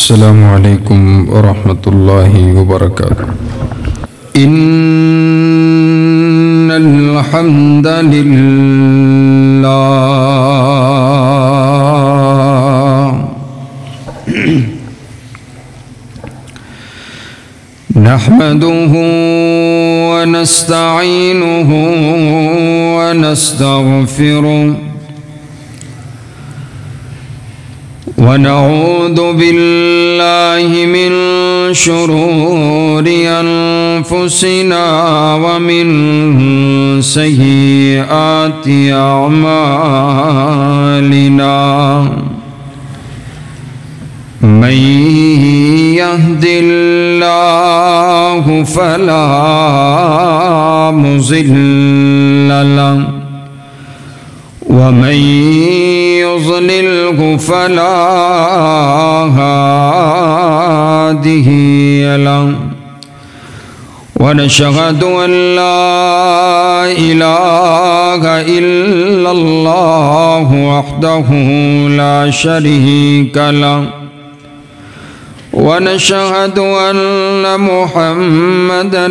السلام علیکم ورحمۃ اللہ وبرکاتہ۔ ان الحمد للہ نحمده ونستعینه ونستغفره ونعوذ بالله من شرور أنفسنا ومن سيئات أعمالنا من يهد الله فلا مضل له ومن يضلله فلا هادي له ونشهد أن لا إله إلا الله وحده لا شريك له ونشهد أن محمدًا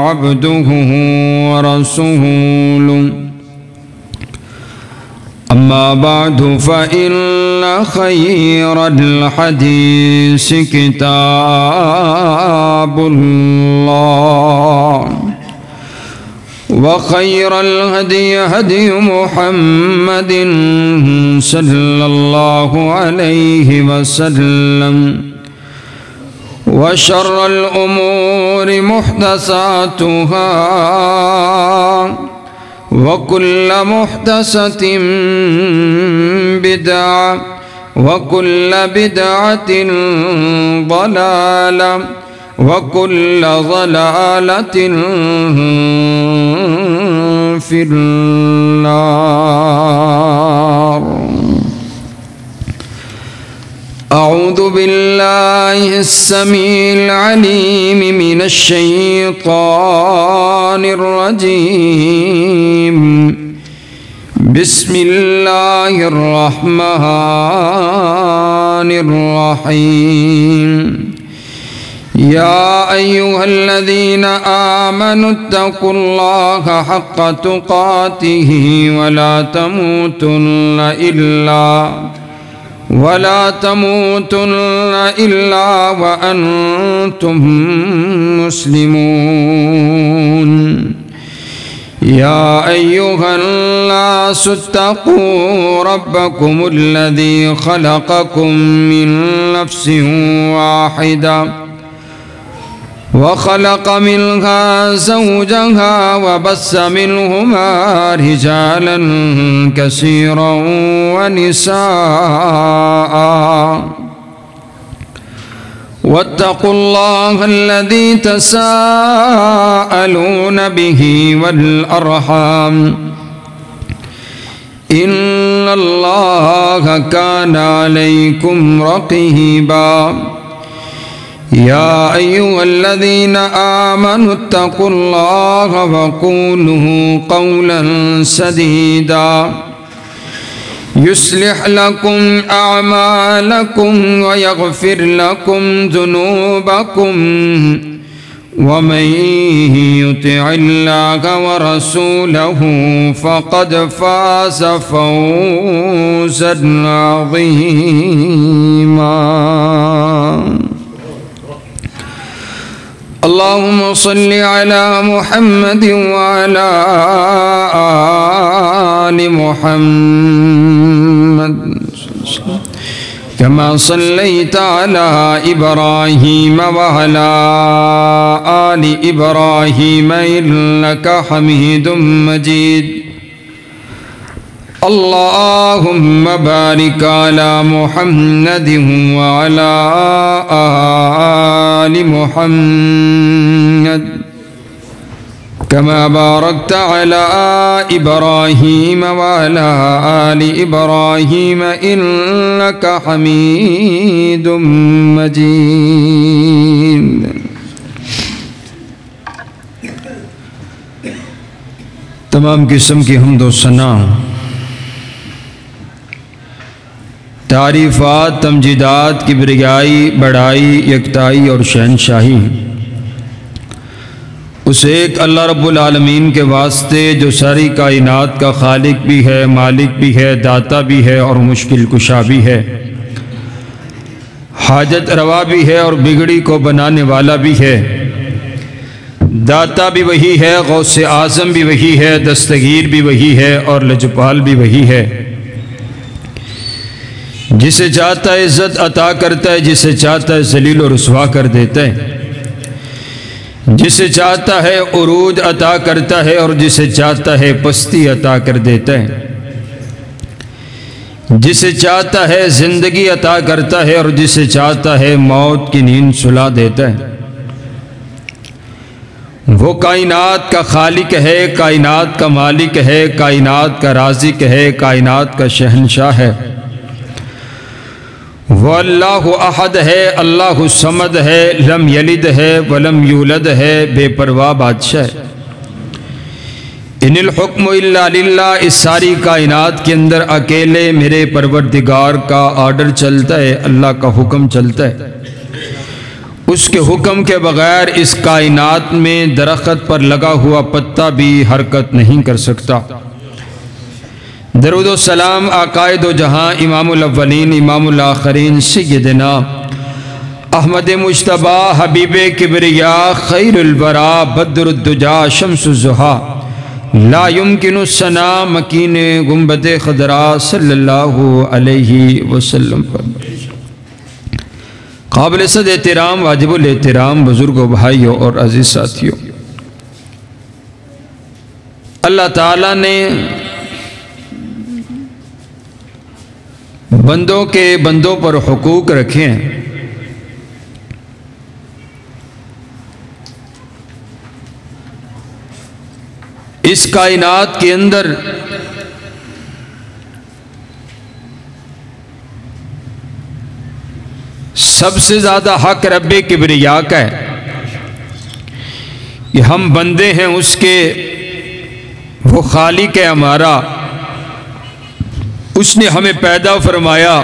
عبده ورسوله أما بعد فإن خير الحديث كتاب الله وخير الهدي هدي محمد صلى الله عليه وسلم وشر الأمور محدثاتها وكل محدثة بدعة وكل بدعة ضلالة وكل ضلالة في النار. أعوذ بالله السميع العليم من الشيطان الرجيم. بسم الله الرحمن الرحيم. يا أيها الذين آمنوا اتقوا الله حق تقاته ولا تموتن إلا وأنتم مسلمون. يا أيها الناس اتقوا ربكم الذي خلقكم من نفس واحدة وخلق منها زوجها وبث منهما رجالا كثيرا ونساء واتقوا الله الذي تساءلون به والأرحام إن الله كان عليكم رقيبا. يا أيها الذين آمنوا اتقوا الله وقولوا قولا سديدا يصلح لكم أعمالكم ويغفر لكم ذنوبكم ومن يطع الله ورسوله فقد فاز فوزا عظيما. اللهم صل على محمد وعلى آل محمد كما صليت على إبراهيم وعلى آل إبراهيم إنك حميد مجيد. اللهم بارك على محمد وعلى آل محمد كما باركت على إبراهيم وعلى آل إبراهيم إنك حميد مجيد. تمام قسم کی حمد و ثنا تعریفات، تمجیدات، کبریائی، بڑائی، یکتائی اور شہنشاہی اس ایک اللہ رب العالمین کے واسطے جو ساری کائنات کا خالق بھی ہے، مالک بھی ہے، داتا بھی ہے اور مشکل کشا بھی ہے، حاجت روا بھی ہے اور بگڑی کو بنانے والا بھی ہے۔ داتا بھی وہی ہے، غوث اعظم بھی وہی ہے، دستگیر بھی وہی ہے اور لجپال بھی وہی ہے۔ جسے چاہتا ہے عزت عطا کرتا ہے، جسے چاہتا ہے ذلیل و رسوا کر دیتا ہے، جسے چاہتا ہے عروج عطا کرتا ہے اور جسے چاہتا ہے پستی عطا کر دیتا ہے، جسے چاہتا ہے زندگی عطا کرتا ہے اور جسے چاہتا ہے موت کی نیند سلا دیتا ہے۔ وہ کائنات کا خالق ہے، کائنات کا مالک ہے، کائنات کا رازق ہے، کائنات کا شہنشاہ ہے۔ وہ اللہ احد ہے، اللہ الصمد ہے، لم یلد ہے ولم یولد ہے، بے پرواہ بادشاہ ہے۔ ان الحکم الا للہ، اس ساری کائنات کے اندر اکیلے میرے پروردگار کا آرڈر چلتا ہے، اللہ کا حکم چلتا ہے۔ اس کے حکم کے بغیر اس کائنات میں درخت پر لگا ہوا پتا بھی حرکت نہیں کر سکتا۔ درود و سلام آقائے دو جہاں، امام الاولین امام الآخرین، سیدنا احمد مجتبی حبیب کبریا، خیر الورا، بدر الدجا، شمس الضحیٰ، لا یمکن الثنا، مکین گنبد خضرا، صلی اللہ علیہ وسلم پر۔ قابل صد احترام، واجب الاحترام بزرگوں، بھائیوں اور عزیز ساتھیوں، اللہ تعالیٰ نے بندوں پر حقوق رکھے ہیں۔ اس کائنات کے اندر سب سے زیادہ حق رب کبریا کا ہے کہ ہم بندے ہیں اس کے، وہ خالق ہے ہمارا، اس نے ہمیں پیدا فرمایا،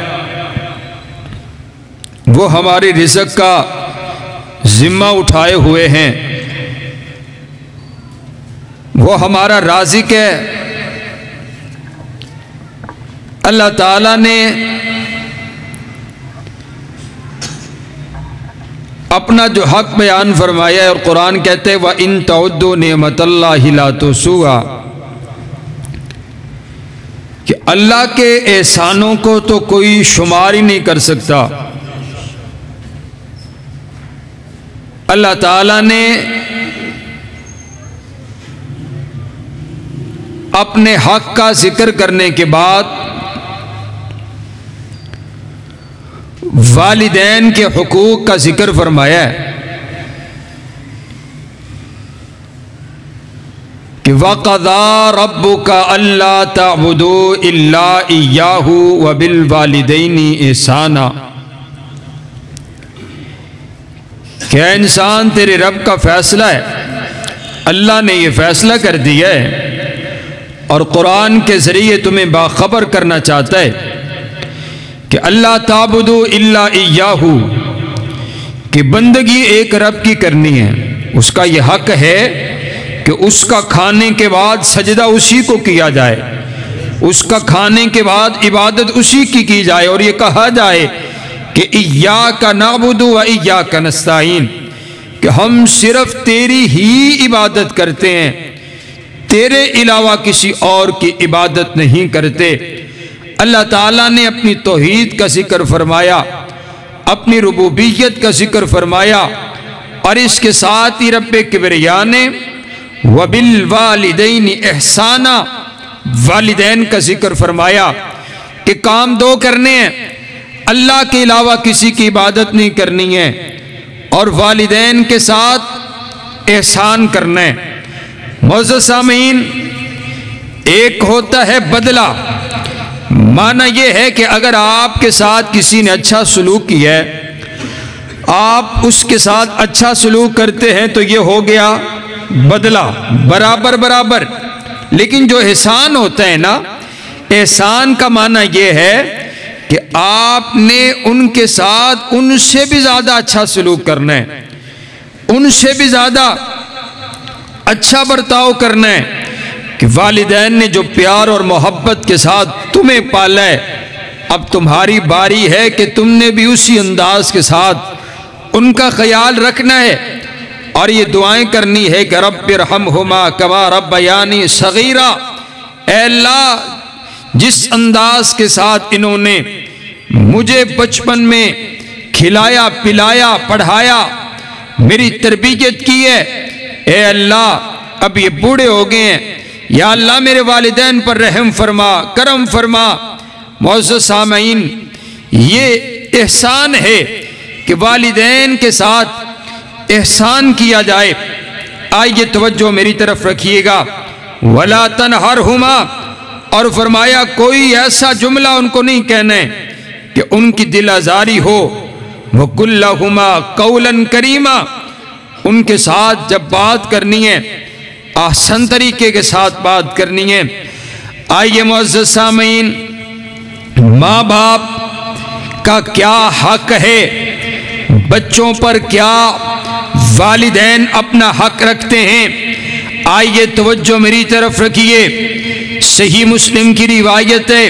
وہ ہماری رزق کا ذمہ اٹھائے ہوئے ہیں، وہ ہمارا رازق ہے۔ اللہ تعالیٰ نے اپنا جو حق بیان فرمایا ہے، اور قرآن کہتے ہیں وَإِن تَعُدُّوا نِعْمَتَ اللَّهِ لَا تُحْصُوهَا، کہ اللہ کے احسانوں کو تو کوئی شمار ہی نہیں کر سکتا۔ اللہ تعالیٰ نے اپنے حق کا ذکر کرنے کے بعد والدین کے حقوق کا ذکر فرمایا ہے کہ وَقَضَىٰ رَبُّكَ أَلَّا تَعْبُدُوا إِلَّا إِيَّاهُ وَبِالْوَالِدَيْنِ إِحْسَانًا، کہ اے انسان تیرے رب کا فیصلہ ہے، اللہ نے یہ فیصلہ کر دیا ہے اور قرآن کے ذریعے تمہیں باخبر کرنا چاہتا ہے کہ اللہ تعبدوا الا ایاہ، کہ بندگی ایک رب کی کرنی ہے، اس کا یہ حق ہے کہ اس کا کھانے کے بعد سجدہ اسی کو کیا جائے، اس کا کھانے کے بعد عبادت اسی کی جائے، اور یہ کہا جائے کہ ایاک نعبد و ایاک نستعین، کہ ہم صرف تیری ہی عبادت کرتے ہیں، تیرے علاوہ کسی اور کی عبادت نہیں کرتے۔ اللہ تعالیٰ نے اپنی توحید کا ذکر فرمایا، اپنی ربوبیت کا ذکر فرمایا، اور اس کے ساتھ ہی رب کبریا نے وَبِالْوَالِدَيْنِ إِحْسَانًا، والدین کا ذکر فرمایا کہ کام دو کرنے ہیں، اللہ کے علاوہ کسی کی عبادت نہیں کرنی ہے، اور والدین کے ساتھ احسان کرنا ہے۔ معزز سامعین، ایک ہوتا ہے بدلہ، معنی یہ ہے کہ اگر آپ کے ساتھ کسی نے اچھا سلوک کیا ہے، آپ اس کے ساتھ اچھا سلوک کرتے ہیں تو یہ ہو گیا بدلہ، برابر برابر۔ لیکن جو احسان ہوتا ہے نا، احسان کا معنی یہ ہے کہ آپ نے ان کے ساتھ ان سے بھی زیادہ اچھا سلوک کرنا ہے، ان سے بھی زیادہ اچھا برتاؤ کرنا ہے کہ والدین نے جو پیار اور محبت کے ساتھ تمہیں پالا ہے، اب تمہاری باری ہے کہ تم نے بھی اسی انداز کے ساتھ ان کا خیال رکھنا ہے، اور یہ دعائیں کرنی ہے کہ رب ارحمہما کما ربیانی صغیرا، اے اللہ جس انداز کے ساتھ انہوں نے مجھے بچپن میں کھلایا پلایا پڑھایا میری تربیت کی ہے، اے اللہ اب یہ بوڑھے ہو گئے ہیں، یا اللہ میرے والدین پر رحم فرما کرم فرما۔ معزز سامعین، یہ احسان ہے کہ والدین کے ساتھ احسان کیا جائے۔ آئیے توجہ میری طرف رکھیے گا، وَلَا تَنْهَرْهُمَا، اور فرمایا کوئی ایسا جملہ ان کو نہیں کہنا ہے کہ ان کی دل آزاری ہو۔ وَقُلْ لَهُمَا قَوْلًا كَرِيمًا، ان کے ساتھ جب بات کرنی ہے احسن طریقے کے ساتھ بات کرنی ہے۔ آئیے معزز سامعین، ماں باپ کا کیا حق ہے، بچوں پر کیا والدین اپنا حق رکھتے ہیں، آئیے توجہ میری طرف رکھیے۔ صحیح مسلم کی روایت ہے،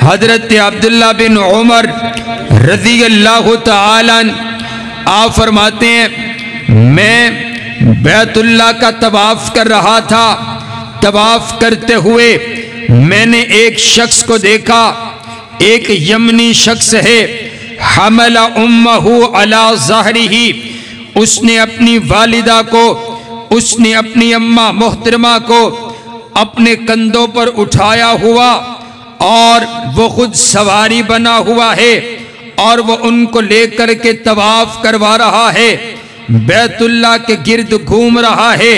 حضرت عبداللہ بن عمر رضی اللہ تعالیٰ عنہ آپ فرماتے ہیں، میں بیت اللہ کا طواف کر رہا تھا، طواف کرتے ہوئے میں نے ایک شخص کو دیکھا، ایک یمنی شخص ہے، حمل امہ علی ظہرہ، اس نے اپنی والدہ کو، اس نے اپنی اماں محترمہ کو اپنے کندھوں پر اٹھایا ہوا، اور وہ خود سواری بنا ہوا ہے، اور وہ ان کو لے کر کے طواف کروا رہا ہے، بیت اللہ کے گرد گھوم رہا ہے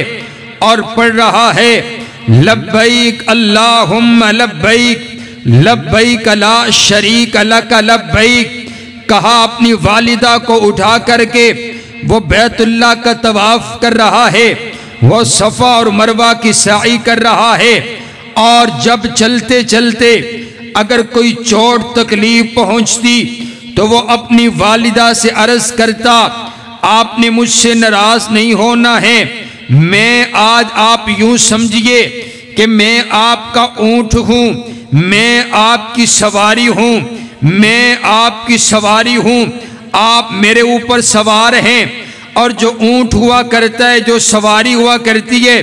اور پڑھ رہا ہے لبیک اللہم لبیک لبیک لا شریک لک لبیک۔ کہا اپنی والدہ کو اٹھا کر کے وہ بیت اللہ کا طواف کر رہا ہے، وہ صفا اور مروہ کی سعی کر رہا ہے، اور جب چلتے چلتے اگر کوئی چوٹ تکلیف پہنچتی تو وہ اپنی والدہ سے عرض کرتا، آپ نے مجھ سے ناراض نہیں ہونا ہے، میں آج آپ یوں سمجھئے کہ میں آپ کا اونٹ ہوں، میں آپ کی سواری ہوں، میں آپ کی سواری ہوں، آپ میرے اوپر سوار ہیں، اور جو اونٹ ہوا کرتا ہے، جو سواری ہوا کرتی ہے،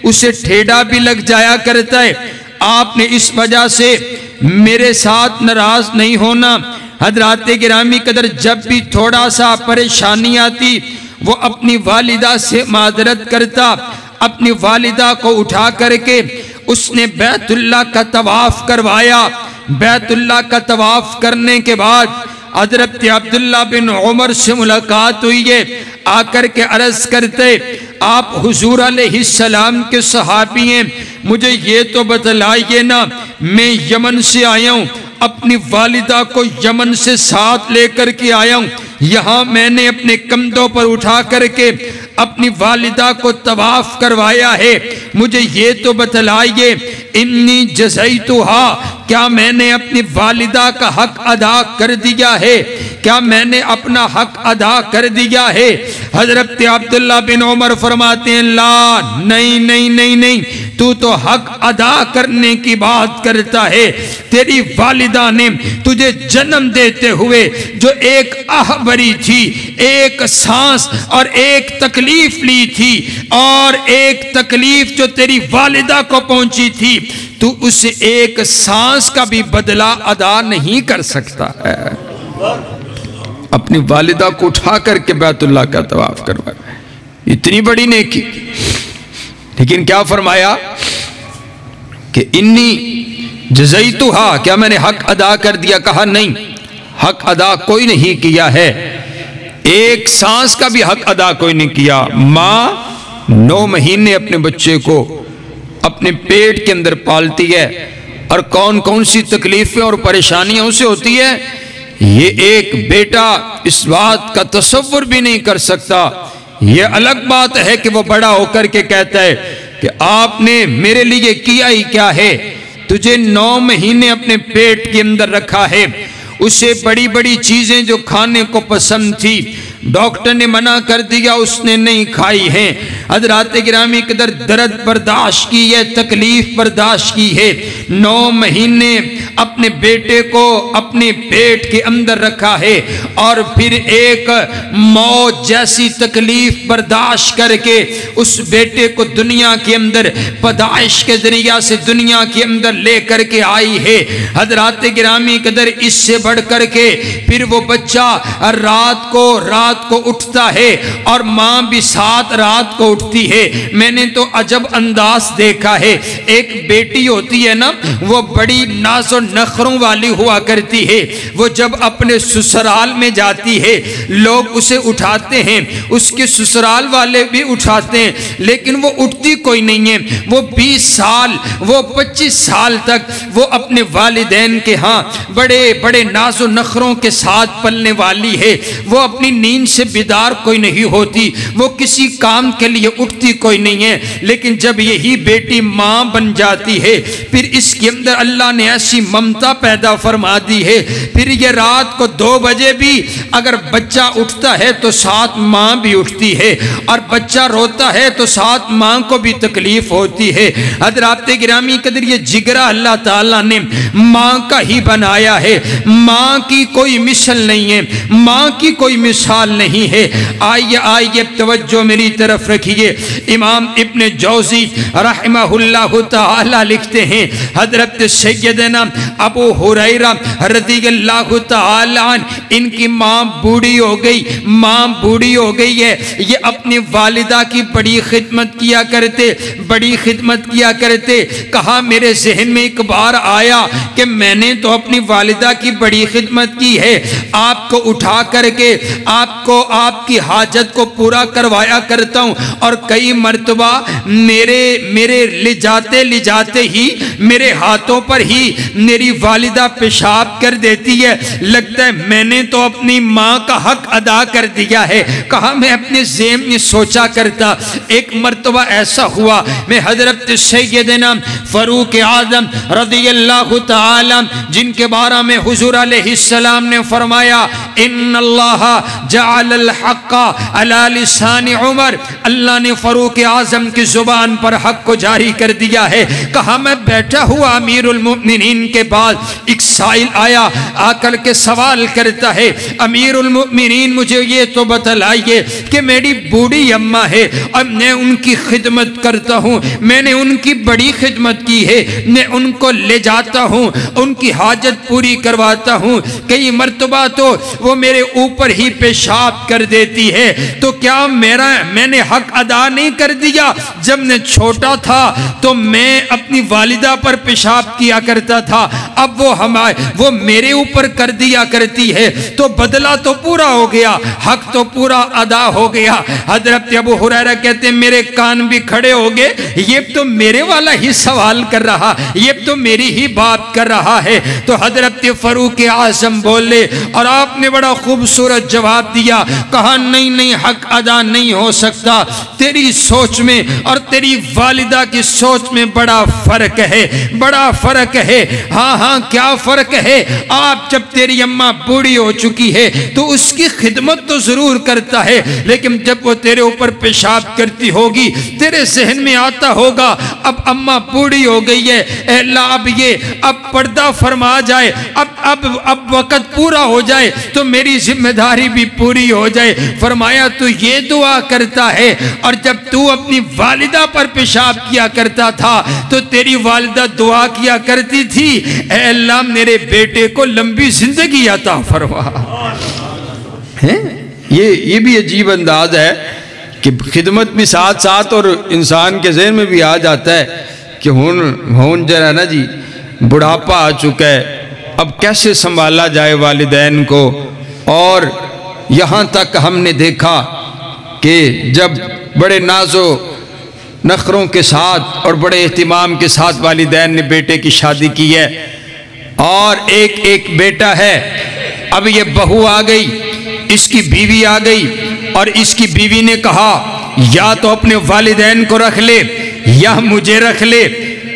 اسے ٹھیڑا بھی لگ جایا کرتا ہے، آپ نے اس وجہ سے میرے ساتھ ناراض نہیں ہونا۔ حضرات گرامی قدر، جب بھی تھوڑا سا پریشانی آتی وہ اپنی والدہ سے معذرت کرتا، اپنی والدہ کو اٹھا کر کے اس نے بیت اللہ کا طواف کروایا۔ بیت اللہ کا طواف کرنے کے بعد حضرت عبداللہ بن عمر سے ملاقات ہوئی ہے، آ کر کے عرض کرتے، آپ حضور علیہ السلام کے صحابی ہیں، مجھے یہ تو بتلائیے نا، میں یمن سے آیا ہوں، اپنی والدہ کو یمن سے ساتھ لے کر کے آیا ہوں، یہاں میں نے اپنے کندھوں پر اٹھا کر کے اپنی والدہ کو طواف کروایا ہے، مجھے یہ تو بتلائیے، انی جزیتہا، کیا میں نے اپنی والدہ کا حق ادا کر دیا ہے؟ کیا میں نے اپنا حق ادا کر دیا ہے؟ حضرت عبداللہ بن عمر فرماتے ہیں، لا، نہیں نہیں نہیں نہیں، تو حق ادا کرنے کی بات کرتا ہے۔ تیری والدہ نے تجھے جنم دیتے ہوئے جو ایک آہ بھری تھی، ایک سانس اور ایک تکلیف لی تھی، اور ایک تکلیف جو تیری والدہ کو پہنچی تھی، تو اس ایک سانس کا بھی بدلہ ادا نہیں کر سکتا ہے۔ اپنی والدہ کو اٹھا کر کے بیت اللہ کا طواف کروایا، اتنی بڑی نیکی، لیکن کیا فرمایا کہ انی جزیتہا، کیا میں نے حق ادا کر دیا؟ کہا نہیں، حق ادا کوئی نہیں کیا ہے، ایک سانس کا بھی حق ادا کوئی نہیں کیا۔ ماں 9 مہینے اپنے بچے کو اپنے پیٹ کے اندر پالتی ہے، اور کون کون سی تکلیفیں اور پریشانیاں اسے ہوتی ہے، یہ ایک بیٹا اس بات کا تصور بھی نہیں کر سکتا۔ یہ الگ بات ہے کہ وہ بڑا ہو کر کے کہتا ہے کہ آپ نے میرے لیے کیا ہی کیا ہے، تجھے 9 مہینے اپنے پیٹ کے اندر رکھا ہے، اسے بڑی بڑی چیزیں جو کھانے کو پسند تھی ڈاکٹر نے منع کر دیا، اس نے نہیں کھائی ہیں۔ حضرات گرامی قدر درد برداشت کی ہے، تکلیف برداشت کی ہے، 9 مہینے اپنے بیٹے کو اپنے پیٹ کے اندر رکھا ہے، اور پھر ایک موت جیسی تکلیف برداشت کر کے اس بیٹے کو دنیا کے اندر پیدائش کے ذریعہ سے دنیا کے اندر لے کر کے آئی ہے۔ حضرات گرامی قدر اس سے بڑھ کر کے پھر وہ بچہ رات کو اٹھتا ہے اور ماں بھی ساتھ رات کو اٹھتی ہے۔ میں نے تو عجب انداز دیکھا ہے، ایک بیٹی ہوتی ہے نا، وہ بڑی ناز و نخروں والی ہوا کرتی ہے، وہ جب اپنے سسرال میں جاتی ہے لوگ اسے اٹھاتے ہیں، اس کے سسرال والے بھی اٹھاتے ہیں، لیکن وہ اٹھتی کوئی نہیں ہے۔ وہ 20 سال وہ 25 سال تک وہ اپنے والدین کے ہاں بڑے بڑے ناز و نخروں کے ساتھ پلنے والی ہے، وہ اپنی نیند سے بیدار کوئی نہیں ہوتی، وہ کسی کام کے لیے اٹھتی کوئی نہیں ہے، لیکن جب یہی بیٹی ماں بن جاتی ہے پھر اس کے اندر اللہ نے ایسی ممتا پیدا فرما دی ہے، پھر یہ رات کو 2 بجے بھی اگر بچہ اٹھتا ہے تو ساتھ ماں بھی اٹھتی ہے، اور بچہ روتا ہے تو ساتھ ماں کو بھی تکلیف ہوتی ہے۔ حضرات گرامی قدر یہ جگرہ اللہ تعالیٰ نے ماں کا ہی بنایا ہے، ماں کی کوئی مثل نہیں ہے، ماں کی کوئی مثال نہیں ہے۔ آئیے توجہ میری طرف رکھیے، امام ابن جوزی رحمہ اللہ تعالی لکھتے ہیں حضرت سیدنا ابو ہریرہ رضی اللہ تعالی عنہ، ان کی ماں بوڑھی ہو گئی ہے، یہ اپنی والدہ کی بڑی خدمت کیا کرتے، کہا میرے ذہن میں ایک بار آیا کہ میں نے تو اپنی والدہ کی بڑی خدمت کی ہے، آپ کو اٹھا کر کے آپ کی حاجت کو پورا کروایا کرتا ہوں، اور کئی مرتبہ میرے لے جاتے ہی میرے ہاتھوں پر ہی میری والدہ پیشاب کر دیتی ہے، لگتا ہے میں نے تو اپنی ماں کا حق ادا کر دیا ہے۔ کہا میں اپنے ذہن میں سوچا کرتا، ایک مرتبہ ایسا ہوا، میں حضرت سیدنا فاروق اعظم رضی اللہ تعالی جن کے بارے میں حضور علیہ السلام نے فرمایا ان اللہ جعل الحق علی لسان عمر، اللہ نے فاروق اعظم کی زبان پر حق کو جاری کر دیا ہے۔ کہا میں بیٹھا ہوا امیر المؤمنین کے بعد ایک سائل آیا، آ کر کے سوال کرتا ہے امیر المؤمنین مجھے یہ تو بتلائیے کہ میری بوڑھی اماں ہے اور میں ان کی خدمت کرتا ہوں، میں نے ان کی بڑی خدمت کی ہے، میں ان کو لے جاتا ہوں، ان کی حاجت پوری کرواتا ہوں، کئی مرتبہ تو وہ میرے اوپر ہی پیشاب کر دیتی ہے، تو کیا میں نے حق ادا نہیں کر دیا؟ جب میں چھوٹا تھا تو میں اپنی والدہ پر پیشاب کیا کرتا تھا، اب وہ میرے اوپر کر دیا کرتی ہے، تو بدلہ تو پورا ہو گیا، حق تو پورا ادا ہو گیا۔ حضرت ابو ہریرہ کہتے ہیں میرے کان بھی کھڑے ہو گئے، یہ تو میرے والا ہی سوال کر رہا، یہ تو میری ہی بات کر رہا ہے۔ تو حضرت فاروق اعظم بولے اور آپ نے بڑا خوبصورت جواب دیا، کہا نہیں حق ادا نہیں ہو سکتا، تیری سوچ میں اور تیری والدہ کی سوچ میں بڑا فرق ہے۔ ہاں کیا فرق ہے؟ آپ جب تیری اماں بوڑھی ہو چکی ہے تو اس کی خدمت تو ضرور کرتا ہے، لیکن جب وہ تیرے اوپر پیشاب کرتی ہوگی تیرے ذہن میں آتا ہوگا اب اماں بوڑھی ہو گئی ہے، اے اللہ اب پردہ فرما جائے، اب وقت پورا ہو جائے تو میری ذمہ داری بھی پوری ہو جائے۔ فرمایا تو یہ دعا کرتا ہے، اور جب تو اپنی والدہ پر پیشاب کیا کرتا تھا تو تیری والدہ دعا کیا کرتی تھی اے اللہ میرے بیٹے کو لمبی زندگی عطا فرما۔ یہ بھی عجیب انداز ہے کہ خدمت بھی ساتھ ساتھ اور انسان کے ذہن میں بھی آ جاتا ہے کہ ہون جرا نا جی بڑھاپا آ چکا ہے، اب کیسے سنبھالا جائے والدین کو۔ اور یہاں تک ہم نے دیکھا کہ جب بڑے ناز و نخروں کے ساتھ اور بڑے اہتمام کے ساتھ والدین نے بیٹے کی شادی کی ہے، اور ایک بیٹا ہے، اب یہ بہو آ گئی، اس کی بیوی آ گئی، اور اس کی بیوی نے کہا یا تو اپنے والدین کو رکھ لے یا مجھے رکھ لے،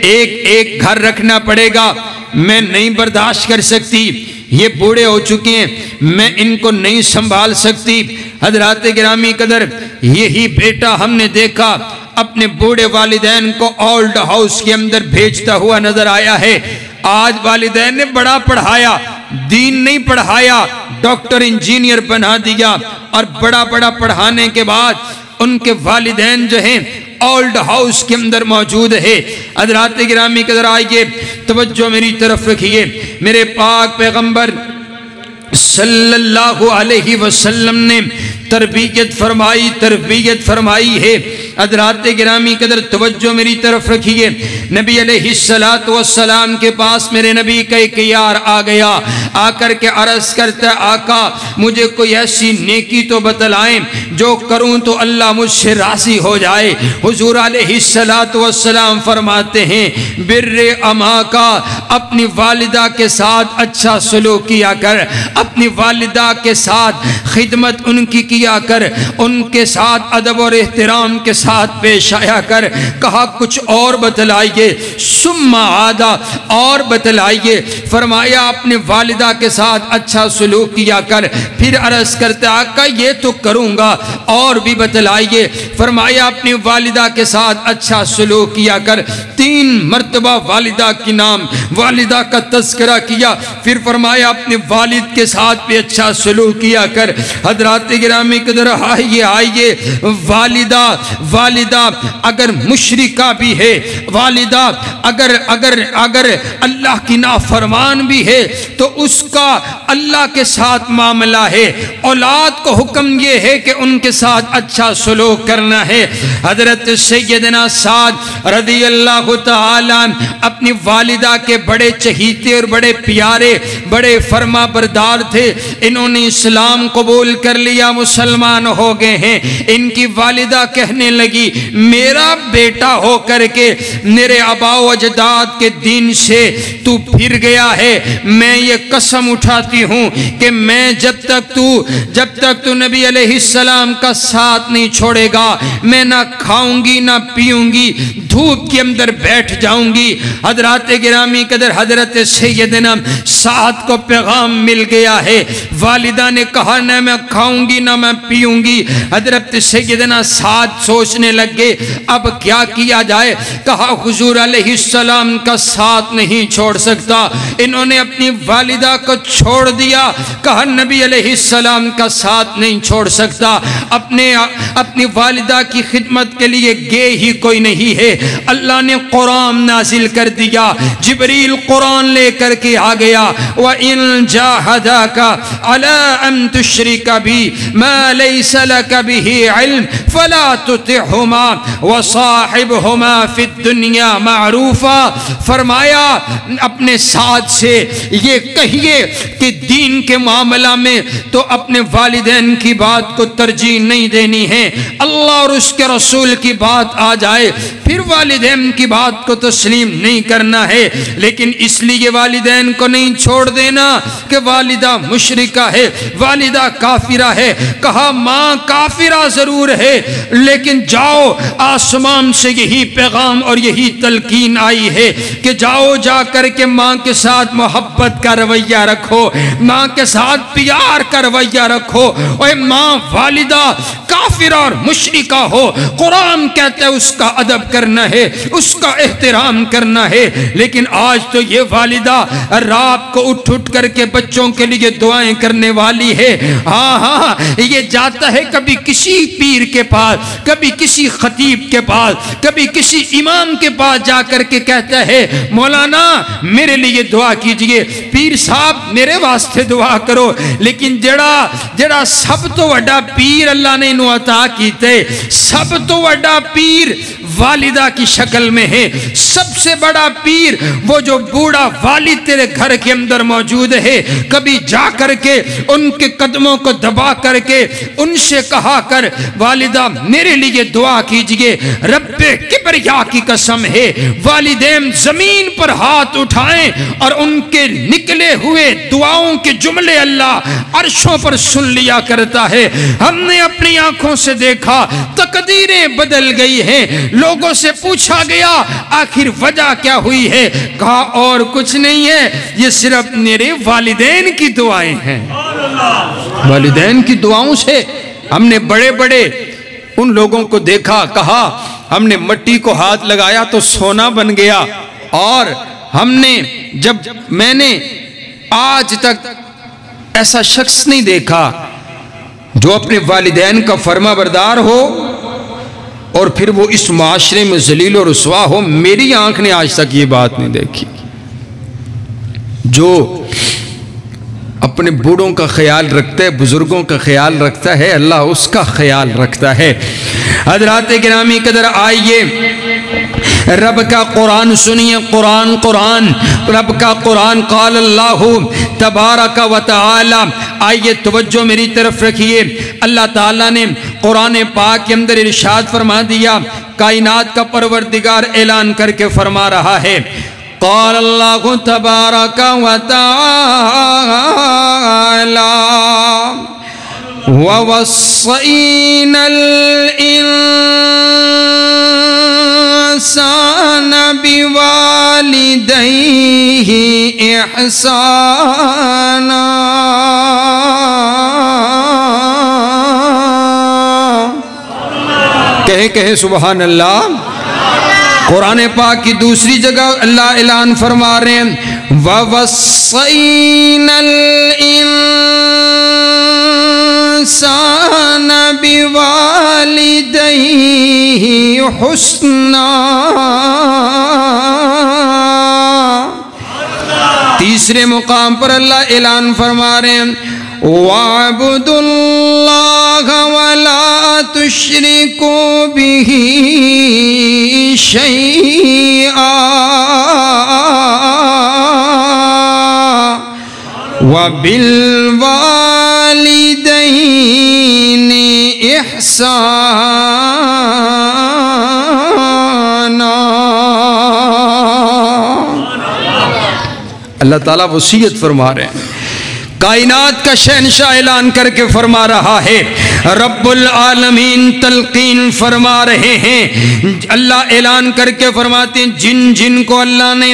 ایک گھر رکھنا پڑے گا، میں نہیں برداشت کر سکتی۔ یہ بوڑھے ہو چکے ہیں، میں ان کو نہیں سنبھال سکتی۔ حضرات گرامی قدر، یہی بیٹا ہم نے دیکھا اپنے بوڑھے والدین کو اولڈ ہاؤس کے اندر بھیجتا ہوا نظر آیا ہے۔ آج والدین نے بڑا پڑھایا، دین نہیں پڑھایا، ڈاکٹر انجینئر بنا دیا، اور بڑا بڑا پڑھانے کے بعد ان کے والدین جو ہیں اولڈ ہاؤس کے اندر موجود ہے۔ حضرات گرامی قدر آئیے توجہ میری طرف رکھیے، میرے پاک پیغمبر صلی اللہ علیہ وسلم نے تربیت فرمائی ہے۔ حضرات گرامی قدر توجہ میری طرف رکھیے، نبی علیہ السلام کے پاس میرے نبی کا ایک یار آ گیا، آ کر کے عرض کرتا، آقا مجھے کوئی ایسی نیکی تو بتلائیں جو کروں تو اللہ مجھ سے راضی ہو جائے۔ حضور علیہ السلام فرماتے ہیں، بر اما کا، اپنی والدہ کے ساتھ اچھا سلوک کیا کر، اپنی والدہ کے ساتھ خدمت ان کی کیا کر، ان کے ساتھ ادب اور احترام کے ساتھ پیش آیا کر۔ کہا کچھ اور بتلائیے، ثم عادا، اور بتلائیے۔ فرمایا اپنے والدہ کے ساتھ اچھا سلوک کیا کر۔ پھر عرض کرتے آقا یہ تو کروں گا، اور بھی بتلائیے۔ فرمایا اپنی والدہ کے ساتھ اچھا سلوک کیا کر۔ 3 مرتبہ والدہ کی نام، والدہ کا تذکرہ کیا، پھر فرمایا اپنے والد کے ساتھ بھی اچھا سلوک کیا کر۔ حضرات گرامی قدر آئیے، والدہ اگر مشرکہ بھی ہے، والدہ اگر اللہ کی نافرمان بھی ہے تو اس کا اللہ کے ساتھ معاملہ ہے۔ اولاد کو حکم یہ ہے کہ ان کے ساتھ اچھا سلوک کرنا ہے۔ حضرت سیدنا سعد رضی اللہ تعالیٰ اپنی والدہ کے بڑے چہیتے اور بڑے پیارے، بڑے فرما بردار تھے۔ انہوں نے اسلام قبول کر لیا، مسلمان ہو گئے ہیں۔ ان کی والدہ کہنے لگی میرا بیٹا ہو کر کے میرے آبا و اجداد کے دین سے تو پھر گیا ہے، میں یہ قسم اٹھاتی ہوں کہ میں جب تک تو نبی علیہ السلام کا ساتھ نہیں چھوڑے گا، میں نہ کھاؤں گی نہ پیوں گی، دھوپ کے اندر بیٹھ جاؤں گی۔ حضرات گرامی قدر حضرت سیدنا سعد کو پیغام مل گیا ہے، والدہ نے کہا نہ میں کھاؤں گی نہ میں پیوں گی۔ حضرت سیدنا سعد سوچنے لگے اب کیا کیا جائے۔ کہا حضور علیہ السلام کا ساتھ نہیں چھوڑ سکتا۔ انہوں نے اپنی والدہ کو چھوڑ دیا، کہا نبی علیہ السلام کا ساتھ نہیں چھوڑ سکتا۔ اپنی والدہ کی خدمت کے لیے گئے ہی کوئی نہیں ہے۔ اللہ نے قرآن نازل کر دیا، جبریل قرآن لے کر کے آ گیا، وَإِن جَاهَدَاكَ عَلَىٰ أَن تُشْرِكَ بِي مَا لَيْسَ لَكَ بِهِ عِلْمٌ فَلَا تُطِعْهُمَا وَصَاحِبْهُمَا فِي الدُّنْيَا مَعْرُوفًا۔ فرمایا اپنے ساتھ سے یہ کہیے کہ دین کے معاملہ میں تو اپنے والدین کی بات کو ترجیح نہیں دینی ہے، اللہ اور اس کے رسول کی بات آ جائے پھر والدین کی بات کو تسلیم نہیں کرنا ہے۔ لیکن اس لیے والدین کو نہیں چھوڑ دینا کہ والدہ مشرکہ ہے، والدہ کافرہ ہے۔ کہا ماں کافرہ ضرور ہے لیکن جاؤ، آسمان سے یہی پیغام اور یہی تلقین آئی ہے کہ جاؤ، جا کر کے ماں کے ساتھ محبت کا رویہ رکھو، ماں کے ساتھ پیار کا رویہ رکھو۔ اے ماں والدہ کافرہ اور مشرکہ ہو، قرآن کہتا ہے اس کا ادب کرنا ہے، اس کا احترام کرنا ہے۔ لیکن آج تو یہ والدہ رات کو اٹھ کر کے بچوں کے لیے دعائیں کرنے والی ہے۔ ہاں یہ جاتا ہے کبھی کسی پیر کے پاس، کبھی کسی خطیب کے پاس، کبھی کسی امام کے پاس جا کر کے کہتا ہے مولانا میرے لیے دعا کیجئے، پیر صاحب میرے واسطے دعا کرو۔ لیکن جڑا سب تو وڈا پیر اللہ نے انہوں عطا کیتے، سب تو وڈا پیر والدہ کی شکل میں ہے۔ سب سے بڑا پیر وہ جو بوڑھا والد تیرے گھر کے اندر موجود ہے، کبھی جا کر کے ان کے قدموں کو دبا کر کے ان سے کہا کر والدہ میرے لیے دعا کیجئے، رب کبریا کی قسم ہے والدین زمین پر ہاتھ اٹھائیں اور ان کے نکلے ہوئے دعاؤں کے جملے اللہ عرشوں پر سن لیا کرتا ہے۔ ہم نے اپنی آنکھوں سے دیکھا تقدیریں بدل گئی ہیں، لوگوں سے پوچھا گیا آخر وجہ کیا ہوئی ہے، کہا اور کچھ نہیں ہے، یہ صرف میرے والدین کی دعائیں ہیں۔ والدین کی دعاؤں سے ہم نے بڑے بڑے ان لوگوں کو دیکھا، کہا ہم نے مٹی کو ہاتھ لگایا تو سونا بن گیا، اور ہم نے میں نے آج تک ایسا شخص نہیں دیکھا جو اپنے والدین کا فرما بردار ہو اور پھر وہ اس معاشرے میں ذلیل و رسوا ہو۔ میری آنکھ نے آج تک یہ بات نہیں دیکھی۔ جو اپنے بوڑھوں کا خیال رکھتا ہے، بزرگوں کا خیال رکھتا ہے، اللہ اس کا خیال رکھتا ہے۔ حضرات گرامی قدر، آئیے رب کا قرآن سنیے۔ قرآن رب کا قرآن، قال اللہ تبارک و تعالی۔ آئیے توجہ میری طرف رکھیے، اللہ تعالیٰ نے قرآن پاک کے اندر ارشاد فرما دیا، کائنات کا پروردگار اعلان کر کے فرما رہا ہے، قال اللہ تبارک و تعالی وَوَصَّيْنَا الْإِنسَانَ بِوَالِدَيْهِ إِحْسَانًا۔ کہے سبحان اللہ۔ قرآن پاک کی دوسری جگہ اللہ اعلان فرما رہے ہیں، وَوَصَّيْنَا الْإِنسَانَ بِوَالِدَيْهِ حُسْنًا۔ تیسرے مقام پر اللہ اعلان فرما رہے ہیں، وَاعْبُدُوا اللَّهَ وَلَا تُشْرِكُوا بِهِ شَيْئًا وَبِالْوَالِدَيْنِ إِحْسَانًا۔ اللہ تعالیٰ وصیت فرما رہے ہیں، کائنات کا شہنشاہ اعلان کر کے فرما رہا ہے، رب العالمین تلقین فرما رہے ہیں، اللہ اعلان کر کے فرماتے ہیں، جن کو اللہ نے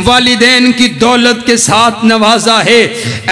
والدین کی دولت کے ساتھ نوازا ہے،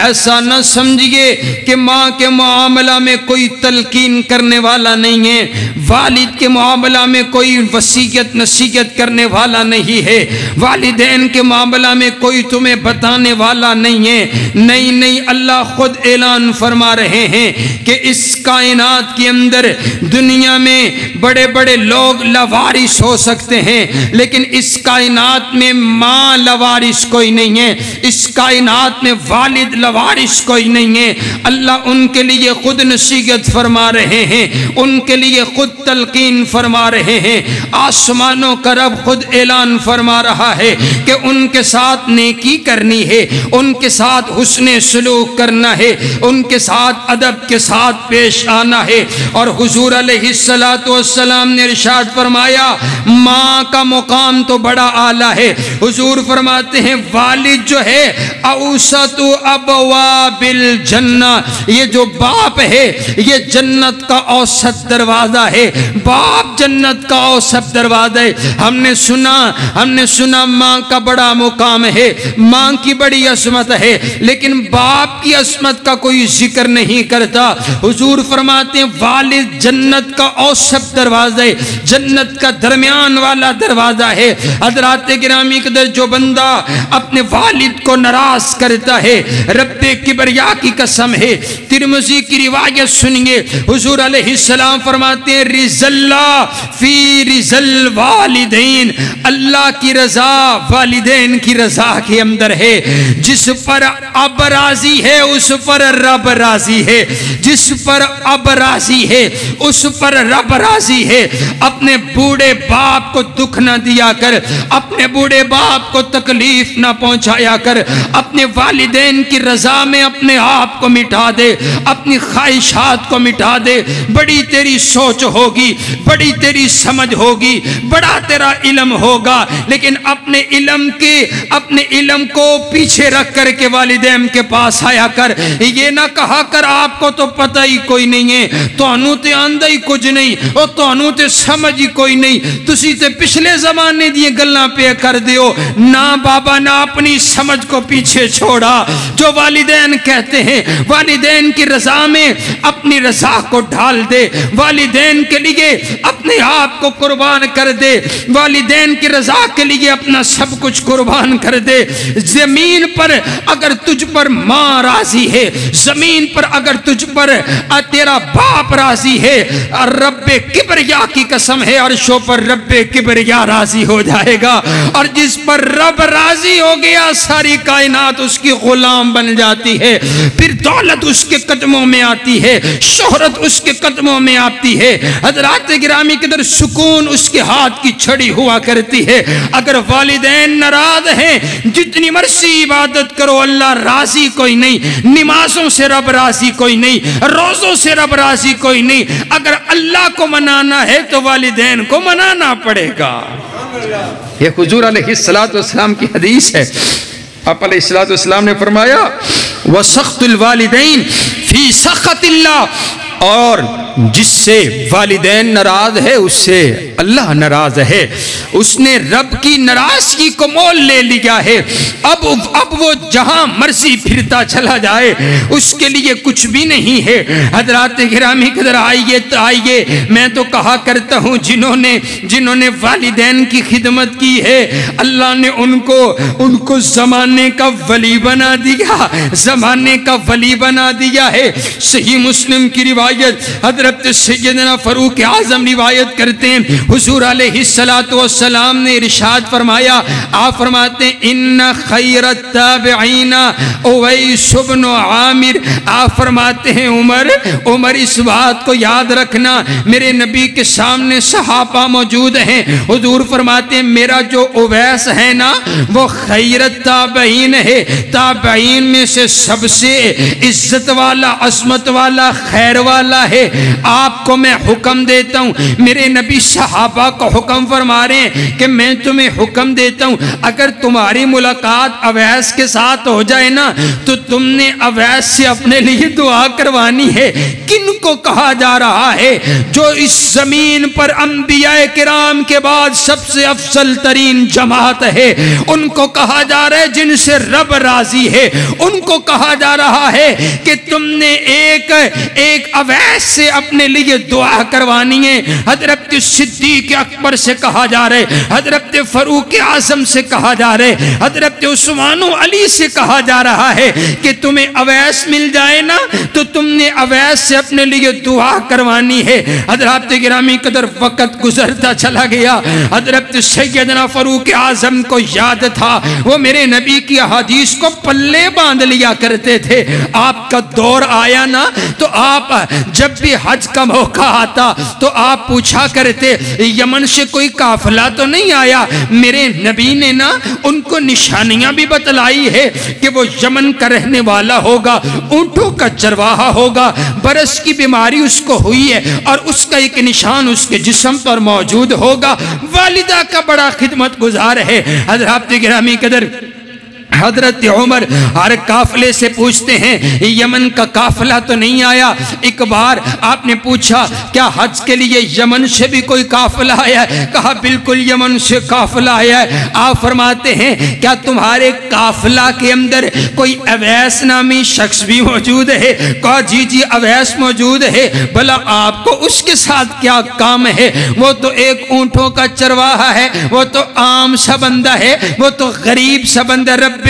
ایسا نہ سمجھئے کہ ماں کے معاملہ میں کوئی تلقین کرنے والا نہیں ہے، والد کے معاملہ میں کوئی وصیت نصیحت کرنے والا نہیں ہے، والدین کے معاملہ میں کوئی تمہیں بتانے والا نہیں ہے۔ نہیں، اللہ خود اعلان فرما رہے ہیں کہ اس کائنات کے اندر دنیا میں بڑے بڑے لوگ لاوارث ہو سکتے ہیں، لیکن اس کائنات میں ماں لاوارث کوئی نہیں ہے، اس کائنات میں والد لاوارث کوئی نہیں ہے۔ اللہ ان کے لیے خود نصیحت فرما رہے ہیں، ان کے لیے خود تلقین فرما رہے ہیں۔ آسمانوں کا رب خود اعلان فرما رہا ہے کہ ان کے ساتھ نیکی کرنی ہے، ان کے ساتھ حسن سلوک کرنا ہے، ان کے ساتھ ادب کے ساتھ پیش آنا ہے۔ اور حضور علیہ السلام نے ارشاد فرمایا، ماں کا مقام تو بڑا اعلیٰ ہے۔ حضور فرماتے ہیں، والد جو ہے اوسط ابواب الجنہ، یہ جو باپ ہے یہ جنت کا اوسط دروازہ ہے، باپ جنت کا اوسط دروازہ ہے۔ ہم نے سنا ماں کا بڑا مقام ہے، ماں کی بڑی عظمت ہے، لیکن باپ کی عظمت کا کوئی ذکر نہیں کرتا۔ حضور فرماتے ہیں، والد جنت کا اوسط دروازہ ہے، جنت کا درمیان والا دروازہ ہے۔ حضرات گرامی قدر، جو بندہ اپنے والد کو ناراض کرتا ہے، رب کبریا کی قسم ہے، ترمذی کی روایت سنیے، حضور علیہ السلام فرماتے ہیں، رضا اللہ فی رضا الوالدین، اللہ کی رضا والدین کی رضا کے اندر ہے۔ جس پر اب راضی ہے ہے اس پر رب راضی ہے، جس پر اب راضی ہے اس پر رب راضی ہے۔ اپنے بوڑھے باپ کو دکھ نہ دیا کر، اپنے بوڑھے باپ کو تکلیف نہ پہنچایا کر، اپنے والدین کی رضا میں اپنے آپ کو مٹا دے، اپنی خواہشات کو مٹا دے۔ بڑی تیری سوچ ہوگی، بڑی تیری سمجھ ہوگی، بڑا تیرا علم ہوگا، لیکن اپنے علم کو پیچھے رکھ کر کے والدین کے پاس آیا کر۔ یہ نہ کہا کر آپ کو تو پتہ ہی کوئی نہیں ہے، تانوں تے آندہ ہی کچھ نہیں، اور تانوں تے سمجھ ہی کوئی نہیں، تسی تے پچھلے زمانے دیے گلاں پہ کر دیو۔ نہ بابا، نہ اپنی سمجھ کو پیچھے چھوڑا۔ جو والدین کہتے ہیں والدین کی رضا میں اپنی رضا کو ڈھال دے، والدین کے لیے اپنے آپ کو قربان کر دے، والدین کی رضا کے لیے اپنا سب کچھ قربان کر دے۔ زمین پر اگر تجھ پر ماں راضی ہے، زمین پر اگر تجھ پر تیرا باپ راضی ہے، رب کبریا کی قسم ہے عرشوں پر رب کبریا راضی ہو جائے گا۔ اور جس پر رب راضی ہو گیا ساری کائنات اس کی غلام بن جاتی ہے۔ پھر دولت اس کے قدموں میں آتی ہے، شہرت اس کے قدموں میں آتی ہے، حضرات گرامی کے در سکون اس کے ہاتھ کی چھڑی ہوا کرتی ہے۔ اگر والدین ناراض ہیں جتنی مرضی عبادت کرو اللہ راضی کوئی نہیں، نمازوں سے رب راضی کوئی نہیں، روزوں سے رب راضی کوئی نہیں۔ اگر اللہ کو منانا ہے تو والدین کو منانا پڑے گا۔ یہ حضور علیہ السلام کی حدیث ہے۔ آپ علیہ السلام نے فرمایا وَسَخْتُ الْوَالِدَيْنِ فِي سَخَطِ اللَّهِ، اور جس سے والدین ناراض ہے اس سے اللہ ناراض ہے۔ اس نے رب کی ناراضگی کو مول لے لیا ہے۔ اب وہ جہاں مرضی پھرتا چلا جائے اس کے لیے کچھ بھی نہیں ہے۔ حضرات گرامی قدر آئیے، میں تو کہا کرتا ہوں جنہوں نے والدین کی خدمت کی ہے اللہ نے ان کو زمانے کا ولی بنا دیا، زمانے کا ولی بنا دیا ہے۔ صحیح مسلم کی روایت حضرت سیدنا فاروق اعظم روایت کرتے ہیں، حضور علیہ السلام نے ارشاد فرمایا، آپ فرماتے ہیں ان خیر التابعین اویس بن عامر، آپ فرماتے ہیں عمر اس بات کو یاد رکھنا، میرے نبی کے سامنے صحابہ موجود ہیں، حضور فرماتے ہیں میرا جو اویس ہے نا وہ خیر التابعین ہے، تابعین میں سے سب سے عزت والا، عظمت والا، خیر والا ہے۔ آپ کو میں حکم دیتا ہوں، میرے نبی صحابہ کو حکم فرما رہے ہیں کہ میں تمہیں حکم دیتا ہوں اگر تمہاری ملاقات اویس کے ساتھ ہو جائے نا تو تم نے اویس سے اپنے لیے دعا کروانی ہے۔ کن کو کہا جا رہا ہے؟ جو اس زمین پر انبیاء کرام کے بعد سب سے افضل ترین جماعت ہے، ان کو کہا جا رہا ہے جن سے رب راضی ہے، ان کو کہا جا رہا ہے کہ تم نے ایک اویس سے اپنے لیے دعا کروانی ہے۔ حضرت صدیق اکبر سے کہا جا رہا ہے، حضرت فاروق اعظم سے کہا جا رہا ہے، حضرت عثمان و علی سے کہا جا رہا ہے کہ تمہیں اویس مل جائے نا تو تم نے اویس سے اپنے لیے دعا کروانی ہے۔ حضرات گرامی قدر وقت گزرتا چلا گیا، حضرت سیدنا فاروق اعظم کو یاد تھا، وہ میرے نبی کی احادیث کو پلے باندھ لیا کرتے تھے۔ آپ کا دور آیا نا تو آپ جب بھی حج کا موقع آتا تو آپ پوچھا کرتے یمن سے کوئی قافلہ تو نہیں آیا؟ میرے نبی نے نا ان کو نشانیاں بھی بتلائی ہے کہ وہ یمن کا رہنے والا ہوگا، اونٹوں کا چرواہا ہوگا، برس کی بیماری اس کو ہوئی ہے اور اس کا ایک نشان اس کے جسم پر موجود ہوگا۔ والدہ کا بڑا خدمت گزار ہے۔ حضرات گرامی قدر حضرت عمر ہر قافلے سے پوچھتے ہیں یمن کا قافلہ تو نہیں آیا؟ ایک بار آپ نے پوچھا کیا حج کے لیے یمن سے بھی کوئی قافلہ آیا ہے؟ کہا بالکل یمن سے قافلہ آیا ہے۔ آپ فرماتے ہیں کیا تمہارے قافلہ کے اندر کوئی اویس نامی شخص بھی موجود ہے؟ کہا جی اویس موجود ہے۔ بھلا آپ کو اس کے ساتھ کیا کام ہے؟ وہ تو ایک اونٹوں کا چرواہا ہے، وہ تو عام سا بندہ ہے، وہ تو غریب سا بندہ، رب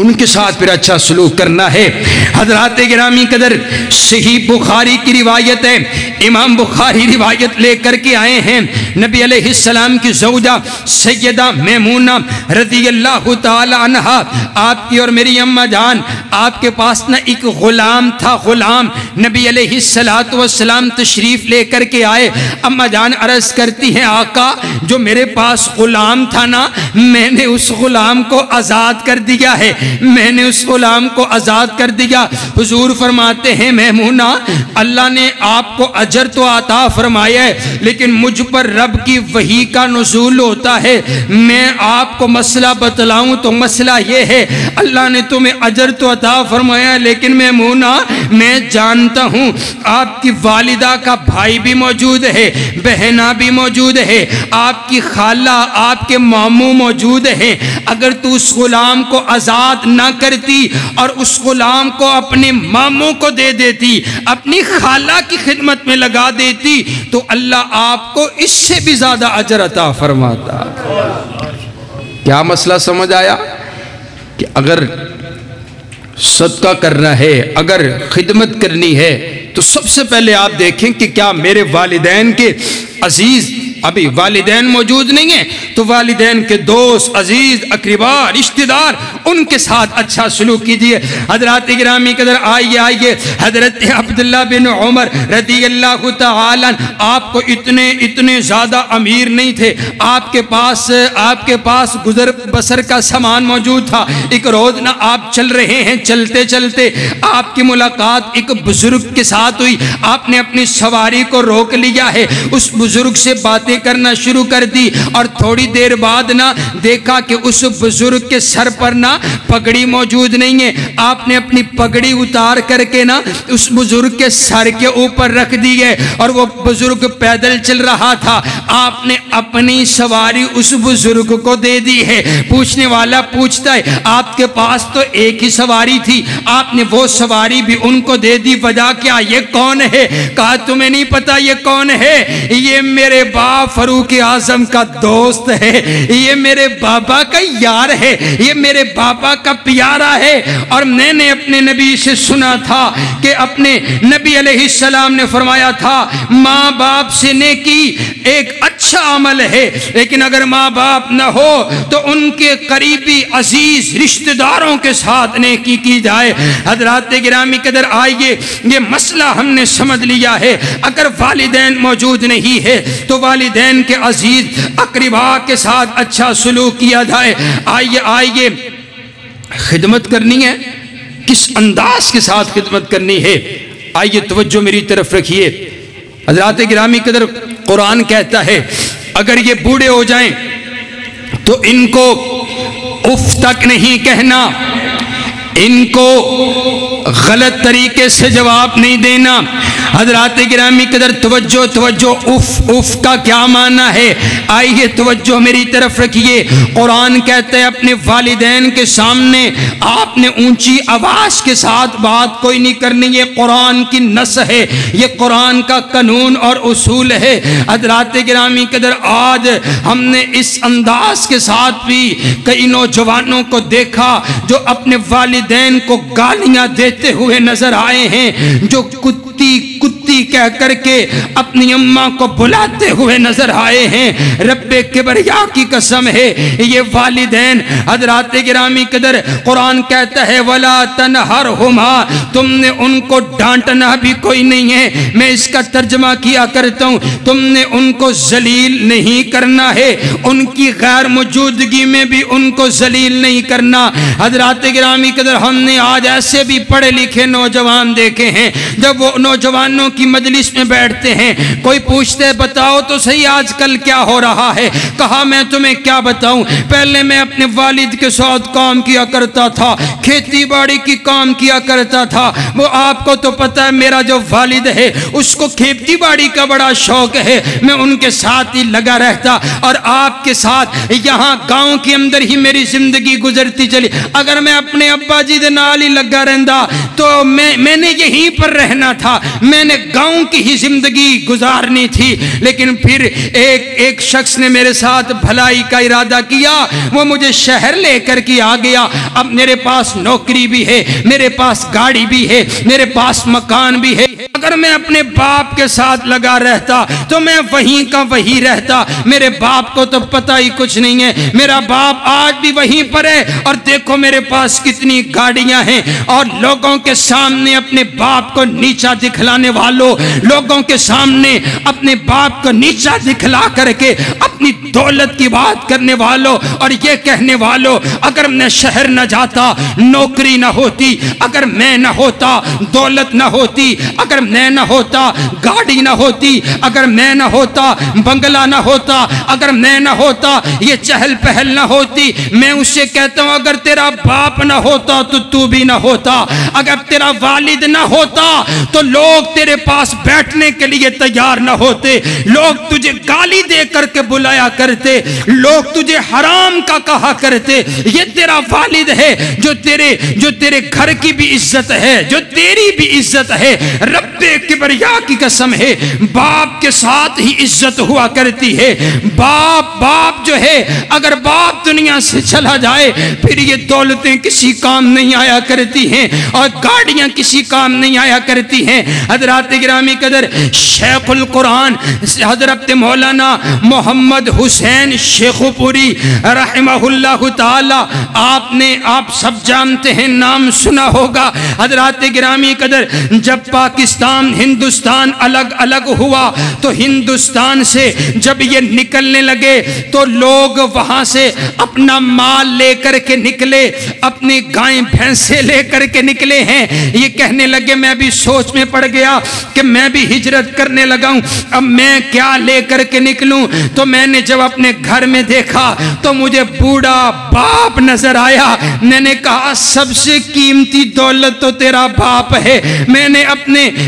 ان کے ساتھ پھر اچھا سلوک کرنا ہے۔ حضرات گرامی قدر، صحیح بخاری کی روایت ہے، امام بخاری روایت لے کر کے آئے ہیں، نبی علیہ السلام کی زوجہ سیدہ میمونہ رضی اللہ تعالی عنہا، آپ کی اور میری اماں جان، آپ کے پاس نہ ایک غلام تھا، غلام نبی علیہ السلام تشریف لے کر کے آئے۔ اماں جان عرض کرتی ہیں آقا جو میرے پاس غلام تھا نا، میں نے اس غلام کو آزاد کر دیا ہے، میں نے اس غلام کو آزاد کر دیا۔ حضور فرماتے ہیں میمونہ اللہ نے آپ کو اجر تو عطا فرمایا ہے، لیکن مجھ پر رب کی وحی کا نزول ہوتا ہے، میں آپ کو مسئلہ بتلاؤں تو مسئلہ یہ ہے اللہ نے تمہیں اجر تو عطا فرمایا، لیکن میمونہ میں جانتا ہوں آپ کی والدہ کا بھائی بھی موجود ہے، بہنہ بھی موجود ہے، آپ کی خالہ، آپ کے ماموں موجود ہیں، اگر تو اس غلام کو آزاد نہ کرتی اور اس غلام کو اپنے ماموں کو دے دیتی، اپنی خالہ کی خدمت میں لگا دیتی، تو اللہ آپ کو اس سے بھی زیادہ اجر عطا فرماتا۔ کیا مسئلہ سمجھ آیا کہ اگر صدقہ کرنا ہے، اگر خدمت کرنی ہے، تو سب سے پہلے آپ دیکھیں کہ کیا میرے والدین کے عزیز، ابھی والدین موجود نہیں ہیں تو والدین کے دوست، عزیز، اقربا، رشتہ دار، ان کے ساتھ اچھا سلوک کیجئے۔ حضرات گرامی قدر آئیے حضرت عبداللہ بن عمر رضی اللہ تعالی آپ کو اتنے زیادہ امیر نہیں تھے، آپ کے پاس گزر بسر کا سامان موجود تھا۔ ایک روز نہ آپ چل رہے ہیں، چلتے چلتے آپ کی ملاقات ایک بزرگ کے ساتھ ہوئی، آپ نے اپنی سواری کو روک لیا ہے، اس بزرگ سے باتیں کرنا شروع کر دی، اور تھوڑی دیر بعد نہ دیکھا کہ اس بزرگ کے سر پر نہ پگڑی موجود نہیں ہے، آپ نے اپنی پگڑی اتار کر کے نہ اس بزرگ کے سر کے اوپر رکھ دی ہے، اور وہ بزرگ پیدل چل رہا تھا، آپ نے اپنی سواری اس بزرگ کو دے دی ہے۔ پوچھنے والا پوچھتا ہے آپ کے پاس تو ایک ہی سواری تھی، آپ نے وہ سواری بھی ان کو دے دی، وجہ کیا؟ یہ کون ہے؟ کہا تمہیں نہیں پتا یہ کون ہے؟ یہ میرے باپ فاروق اعظم کا دوست ہے، یہ میرے بابا کا یار ہے، یہ میرے بابا کا پیارا ہے، اور میں نے اپنے نبی سے سنا تھا کہ اپنے نبی علیہ السلام نے فرمایا تھا ماں باپ سے نیکی ایک اچھا عمل ہے، لیکن اگر ماں باپ نہ ہو تو ان کے قریبی عزیز رشتہ داروں کے ساتھ نیکی کی جائے۔ حضرات گرامی قدر آئیے، یہ مسئلہ ہم نے سمجھ لیا ہے، اگر والدین موجود نہیں ہے تو والدین کے عزیز اقربا کے ساتھ اچھا سلوک کیا جائے۔ آئیے خدمت کرنی ہے، کس انداز کے ساتھ خدمت کرنی ہے؟ آئیے توجہ میری طرف رکھیے۔ حضرات گرامی قدر قرآن کہتا ہے اگر یہ بوڑھے ہو جائیں تو ان کو اف تک نہیں کہنا، ان کو غلط طریقے سے جواب نہیں دینا۔ حضرات گرامی قدر توجہ، اف کا کیا معنی ہے؟ آئیے توجہ میری طرف رکھیے۔ قرآن کہتا ہے اپنے والدین کے سامنے آپ نے اونچی آواز کے ساتھ بات کوئی نہیں کرنی، یہ قرآن کی نص ہے، یہ قرآن کا قانون اور اصول ہے۔ حضرات گرامی قدر آج ہم نے اس انداز کے ساتھ بھی کئی نوجوانوں کو دیکھا جو اپنے والدین کو گالیاں دیتے ہوئے نظر آئے ہیں، جو کتی کہہ کر کے اپنی اماں کو بلاتے ہوئے نظر آئے ہیں۔ رب کبریا کی قسم ہے یہ والدین، حضرات گرامی قدر قرآن کہتا ہے وَلَا تَنْهَرْهُمَا، تم نے ان کو ڈانٹنا بھی کوئی نہیں ہے، میں اس کا ترجمہ کیا کرتا ہوں، تم نے ان کو ذلیل نہیں کرنا ہے، ان کی غیر موجودگی میں بھی ان کو ذلیل نہیں کرنا۔ حضرات گرامی قدر ہم نے آج ایسے بھی پڑھے لکھے نوجوان دیکھے ہیں، جب وہ نوجوانوں کی مجلس میں بیٹھتے ہیں کوئی پوچھتے ہے بتاؤ تو صحیح آج کل کیا ہو رہا ہے، کہا میں تمہیں کیا بتاؤں، پہلے میں اپنے والد کے ساتھ کام کیا کرتا تھا، کھیتی باڑی کی کام کیا کرتا تھا، وہ آپ کو تو پتہ ہے میرا جو والد ہے اس کو کھیتی باڑی کا بڑا شوق ہے، میں ان کے ساتھ ہی لگا رہتا، اور آپ کے ساتھ یہاں گاؤں کے اندر ہی میری زندگی گزرتی چلی، اگر میں اپنے ابا جی دے نال ہی لگا رہندا تو میں نے یہیں پر رہنا تھا، میں نے گاؤں کی ہی زندگی گزارنی تھی۔ لیکن پھر ایک شخص نے میرے ساتھ بھلائی کا ارادہ کیا، وہ مجھے شہر لے کر کے آ گیا، اب میرے پاس نوکری بھی ہے، میرے پاس گاڑی بھی ہے، میرے پاس مکان بھی ہے۔ اگر میں اپنے باپ کے ساتھ لگا رہتا تو میں وہیں کا وہیں رہتا، میرے باپ کو تو پتہ ہی کچھ نہیں ہے، میرا باپ آج بھی وہیں پر ہے، اور دیکھو میرے پاس کتنی گاڑیاں ہیں۔ اور لوگوں کے سامنے اپنے باپ کو نیچا دکھلانے والوں، لوگوں کے سامنے اپنے باپ کو نیچا دکھلا کر کے اپنی دولت کی بات کرنے والوں اور یہ کہنے والوں، اگر میں شہر نہ جاتا، نوکری نہ ہوتی، اگر میں نہ ہوتا، دولت نہ ہوتی، اگر میں نہ ہوتا، گاڑی نہ ہوتی، اگر میں نہ ہوتا، بنگلہ نہ ہوتا، اگر میں نہ ہوتا، یہ چہل پہل نہ ہوتی، میں اس سے کہتا ہوں اگر تیرا باپ نہ ہوتا تو تو بھی نہ ہوتا، اگر تیرا والد نہ ہوتا تو لوگ تیرے پاس بیٹھنے کے لیے تیار نہ ہوتے، لوگ تجھے گالی دے کر کے بلایا کرتے، لوگ تجھے حرام کا کہا کرتے۔ یہ تیرا والد ہے جو تیرے گھر کی بھی عزت ہے، جو تیری بھی عزت ہے۔ رب کبریا کی قسم ہے، باپ کے ساتھ ہی عزت ہوا کرتی ہے۔ باپ جو ہے، اگر باپ دنیا سے چلا جائے پھر یہ دولتیں کسی کام نہیں آیا کرتی ہیں اور گاڑیاں کسی کام نہیں آیا کرتی ہیں۔ حضرات گرامی قدر، شیخ القرآن حضرت مولانا محمد حسین شیخو پوری رحمہ اللہ تعالی، آپ سب جانتے ہیں، نام سنا ہوگا۔ حضرات گرامی قدر، جب پاکستان ہندوستان الگ الگ ہوا تو ہندوستان سے جب یہ نکلنے لگے تو لوگ وہاں سے اپنا مال لے کر کے نکلے، اپنی گائیں بھینسیں لے کر کے نکلے ہیں۔ یہ کہنے لگے، میں بھی سوچ میں پڑ گیا کہ میں بھی ہجرت کرنے لگا ہوں، اب میں کیا لے کر کے نکلوں؟ تو میں نے جب اپنے گھر میں دیکھا تو مجھے بوڑھا باپ نظر آیا۔ میں نے کہا سب سے قیمتی دولت تو تیرا باپ ہے۔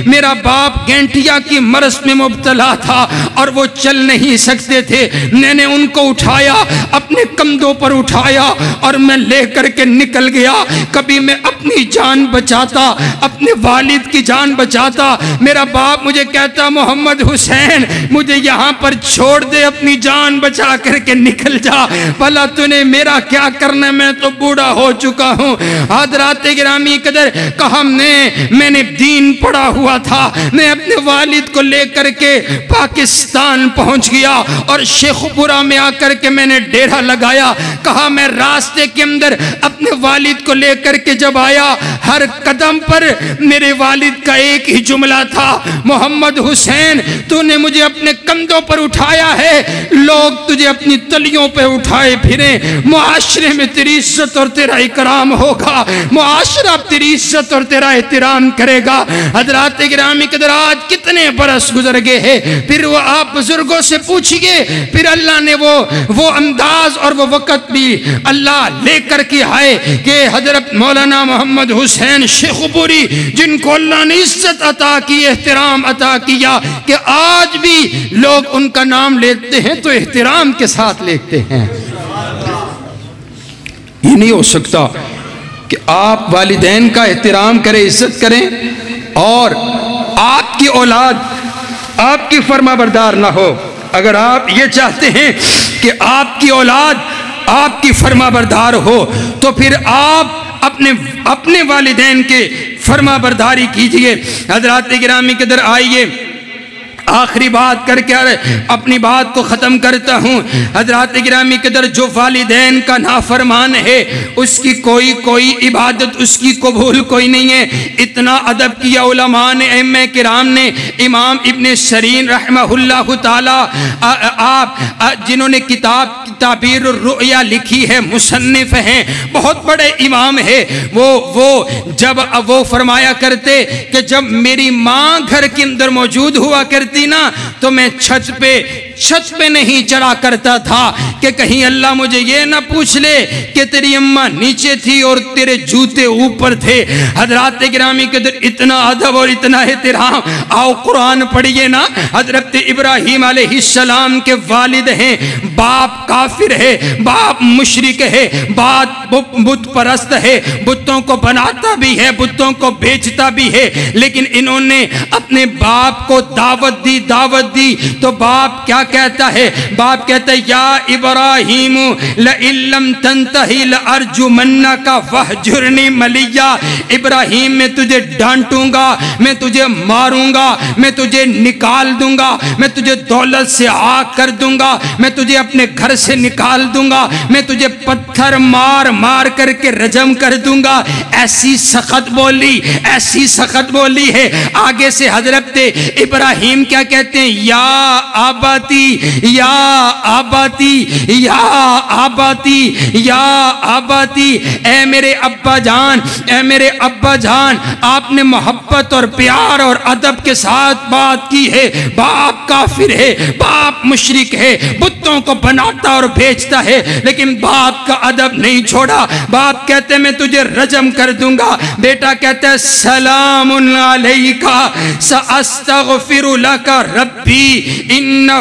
میرا باپ گینٹیا کی مرض میں مبتلا تھا اور وہ چل نہیں سکتے تھے، میں نے ان کو اٹھایا، اپنے کندھوں پر اٹھایا اور میں لے کر کے نکل گیا۔ کبھی میں اپنی جان بچاتا، اپنے والد کی جان بچاتا، میرا باپ مجھے کہتا محمد حسین مجھے یہاں پر چھوڑ دے، اپنی جان بچا کر کے نکل جا، بھلا تو نے میرا کیا کرنا، میں تو بوڑھا ہو چکا ہوں۔ حضرات گرامی قدر، کہا میں نے دین پڑھا ہوا تھا، میں اپنے والد کو لے کر کے پاکستان پہنچ گیا اور شیخو پورہ میں آ کر کے میں نے ڈیرہ لگایا۔ کہا میں راستے کے اندر اپنے والد کو لے کر کے جب آیا، ہر قدم پر میرے والد کا ایک ہی جملہ تھا، محمد حسین تو نے مجھے اپنے کندھوں پر اٹھایا ہے، لوگ تجھے اپنی تلیوں پہ اٹھائے پھریں، معاشرے میں تیری عزت اور تیرا اکرام ہوگا، معاشرہ تیری عزت اور تیرا احترام کرے گا۔ حضرات گرامی قدر، آج کتنے برس گزر گئے ہیں، پھر وہ آپ بزرگوں سے پوچھئے، پھر اللہ نے وہ انداز اور وہ وقت بھی اللہ لے کر کے آئے کہ حضرت مولانا محمد حسین شیخو پوری، جن کو اللہ نے عزت عطا کی، احترام عطا کیا، کہ آج بھی لوگ ان کا نام لیتے ہیں تو احترام کے ساتھ لیتے ہیں۔ یہ نہیں ہو سکتا کہ آپ والدین کا احترام کریں، عزت کریں اور آپ کی اولاد آپ کی فرما بردار نہ ہو۔ اگر آپ یہ چاہتے ہیں کہ آپ کی اولاد آپ کی فرما بردار ہو تو پھر آپ اپنے والدین کے فرما برداری کیجئے۔ حضرات گرامی قدر، آئیے آخری بات کر کے اپنی بات کو ختم کرتا ہوں۔ حضرات گرامی قدر، جو والدین کا نافرمان ہے اس کی کوئی عبادت اس کی قبول کوئی نہیں ہے۔ اتنا ادب کیا علماء نے، ائمہ کرام نے، امام ابن سیرین رحمہ اللہ تعالی، آپ جنہوں نے کتاب تعبیر الرؤیا لکھی ہے، مصنف ہیں، بہت بڑے امام ہے، وہ فرمایا کرتے کہ جب میری ماں گھر کے اندر موجود ہوا کرتی نا تو میں چھت پہ نہیں چڑھا کرتا تھا کہ کہیں اللہ مجھے یہ نہ پوچھ لے کہ تیری اماں نیچے تھی اور تیرے جوتے اوپر تھے۔ حضرات گرامی قدر، اتنا ادب اور اتنا احترام، آؤ قرآن پڑھیے نا۔ حضرت ابراہیم علیہ السلام کے والد ہیں، باپ کافر ہے، باپ مشرک ہے، باپ بت بت پرست ہے، بتوں کو بناتا بھی ہے، بتوں کو بیچتا بھی ہے، لیکن انہوں نے اپنے باپ کو دعوت دی تو باپ کیا کہتا ہے؟ باپ کہتا ہے یا ابراہیم لئن لم تنتہی لارجمنک فاہجرنی ملیا، ابراہیم میں تجھے ڈانٹوں گا، میں تجھے ماروں گا، میں تجھے نکال دوں گا، میں تجھے دولت سے آگ کر دوں گا، میں تجھے اپنے گھر سے نکال دوں گا، میں تجھے پتھر مار مار کر کے رجم کر دوں گا۔ ایسی سخت بولی ہے۔ آگے سے حضرت ابراہیم کیا کہتے ہیں؟ یا آباتی یا آباتی یا آباتی یا آباتی، اے میرے ابا جان، اے میرے ابا جان۔ آپ نے محبت اور پیار اور ادب کے ساتھ بات کی ہے۔ باپ کافر ہے، باپ مشرک ہے، بتوں کو بناتا اور بیچتا ہے، لیکن باپ کا ادب نہیں چھوڑا۔ باپ کہتے ہیں میں تجھے رجم کر دوں گا، بیٹا کہتا ہے سلام علیکا ساستغفر لک ربی انہ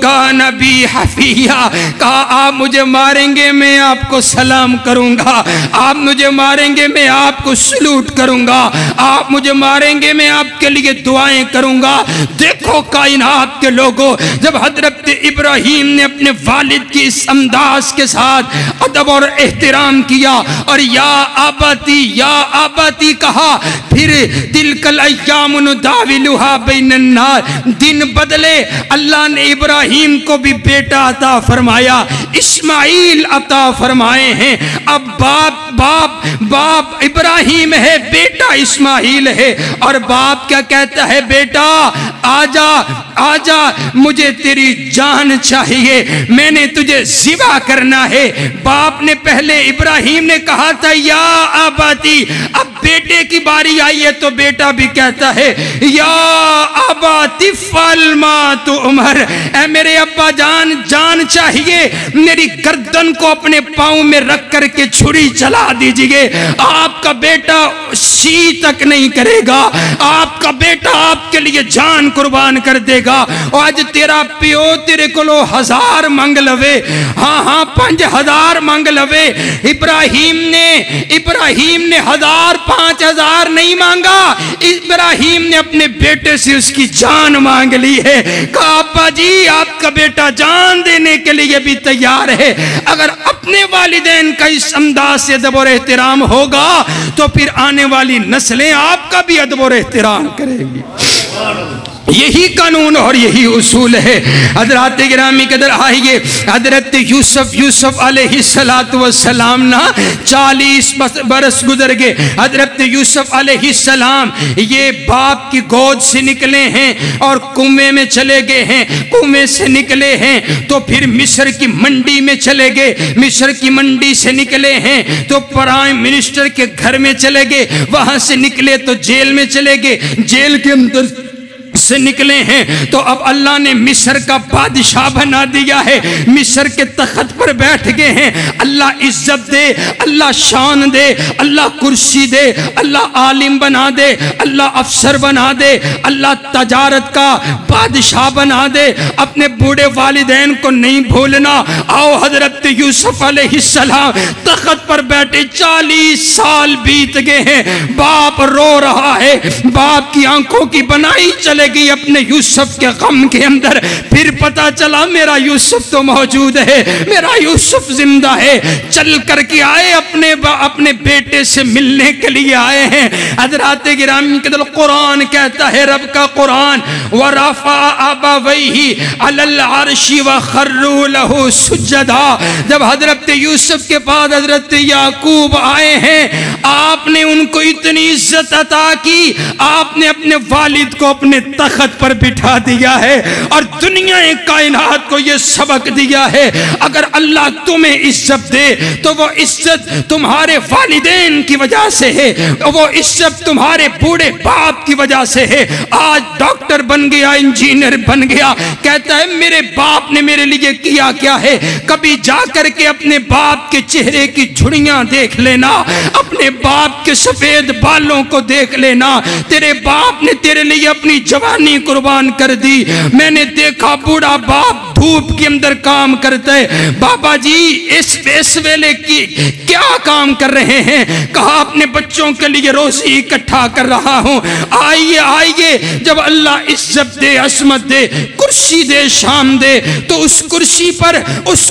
کان بی حفیہ۔ کہا آپ مجھے ماریں گے میں آپ کو سلام کروں گا، آپ مجھے ماریں گے میں آپ کو سلوٹ کروں گا، آپ مجھے ماریں گے میں آپ کے لیے دعائیں کروں گا۔ دیکھو کائنات کے لوگوں، جب حضرت ابراہیم نے اپنے والد کی اس انداز کے ساتھ ادب اور احترام کیا اور یا آباتی کہا، پھر تلک الایام نداولها بین الناس، دن بدلے، اللہ نے ابراہیم کو بھی بیٹا عطا فرمایا، اسماعیل عطا فرمائے ہیں۔ اب باپ ابراہیم ہے، بیٹا اسماعیل ہے، اور باپ کیا کہتا ہے؟ بیٹا آجا مجھے تیری جان چاہیے، میں نے تجھے ذبح کرنا ہے۔ باپ نے پہلے ابراہیم نے کہا تھا یا آباتی، اب بیٹے کی باری آئی ہے تو بیٹا بھی کہتا ہے یا آباتی فعل ما تؤمر، اے میرے ابا جان، جان چاہیے، میری گردن کو اپنے پاؤں میں رکھ کر کے چھری چلا دیجئے۔ آپ کا بیٹا سی تک نہیں کرے گا، آپ کا بیٹا آپ کے لیے جان قربان کر دے گا۔ آج تیرا پیو تیرے کولو 1000 منگ لوے، ہاں 5000 منگ لوے۔ ابراہیم نے 1000 5000 نہیں مانگا، ابراہیم نے اپنے بیٹے سے اس کی جان مانگ لی ہے۔ کہا ابا جی آپ کا بیٹا جان دینے کے لیے بھی تیار ہے۔ اگر اپنے والدین کا اس انداز سے ادب اور احترام ہوگا تو پھر آنے والی نسلیں آپ کا بھی ادب اور احترام کریں گی۔ یہی قانون اور یہی اصول ہے۔ حضرات گرامی قدر آئیے، حضرت یوسف علیہ السلام نا 40 برس گزر گئے۔ حضرت یوسف علیہ السلام یہ باپ کی گود سے نکلے ہیں اور کنویں میں چلے گئے ہیں، کنویں سے نکلے ہیں تو پھر مصر کی منڈی میں چلے گئے، مصر کی منڈی سے نکلے ہیں تو پرائم منسٹر کے گھر میں چلے گئے، وہاں سے نکلے تو جیل میں چلے گئے، جیل کے اندر سے نکلے ہیں تو اب اللہ نے مصر کا بادشاہ بنا دیا ہے، مصر کے تخت پر بیٹھ گئے ہیں۔ اللہ عزت دے، اللہ شان دے، اللہ کرسی دے، اللہ عالم بنا دے، اللہ افسر بنا دے، اللہ تجارت کا بادشاہ بنا دے۔ اپنے بوڑھے والدین کو نہیں بھولنا۔ آؤ حضرت یوسف علیہ السلام تخت پر بیٹھے، 40 سال بیت گئے ہیں، باپ رو رہا ہے، باپ کی آنکھوں کی بنائی چلے گئی اپنے یوسف کے غم کے اندر۔ پھر پتا چلا میرا یوسف تو موجود ہے، میرا یوسف زندہ ہے۔ چل کر کے آئے، اپنے بیٹے سے ملنے کے لیے آئے ہیں۔ حضرات گرامی کے دل قرآن کہتا ہے، رب کا قرآن، وَرَفَعَ أَبَوَيْهِ عَلَى الْعَرْشِ وَخَرُّوا لَهُ سُجَّدًا۔ جب حضرت یوسف کے بعد حضرت یعقوب آئے ہیں، آپ نے ان کو اتنی عزت عطا کی، آپ نے اپنے والد کو اپنے تخت پر بٹھا دیا ہے اور دنیا کائنات کو یہ سبق دیا ہے، اگر اللہ تمہیں عزت دے تو وہ عزت تمہارے والدین کی وجہ سے ہے، وہ عزت تمہارے بوڑھے باپ کی وجہ سے ہے۔ آج ڈاکٹر بن گیا، انجینئر بن گیا، کہتا ہے میرے باپ نے میرے لیے کیا کیا ہے۔ کبھی جا کر کے اپنے باپ کے چہرے کی جھڑیاں دیکھ لینا، اپنے باپ کے سفید بالوں کو دیکھ لینا، تیرے باپ نے تیرے لیے اپنی جوانی قربان کر دی۔ میں نے دیکھا بوڑھا باپ دھوپ کے اندر کام کرتا ہے، بابا جی اس ویلے کی کیا کام کر رہے ہیں؟ کہا اپنے بچوں کے لیے روزی اکٹھا کر رہا ہوں۔ آئیے آئیے، جب اللہ عزت دے، عظمت دے، کرسی دے، شان دے، تو اس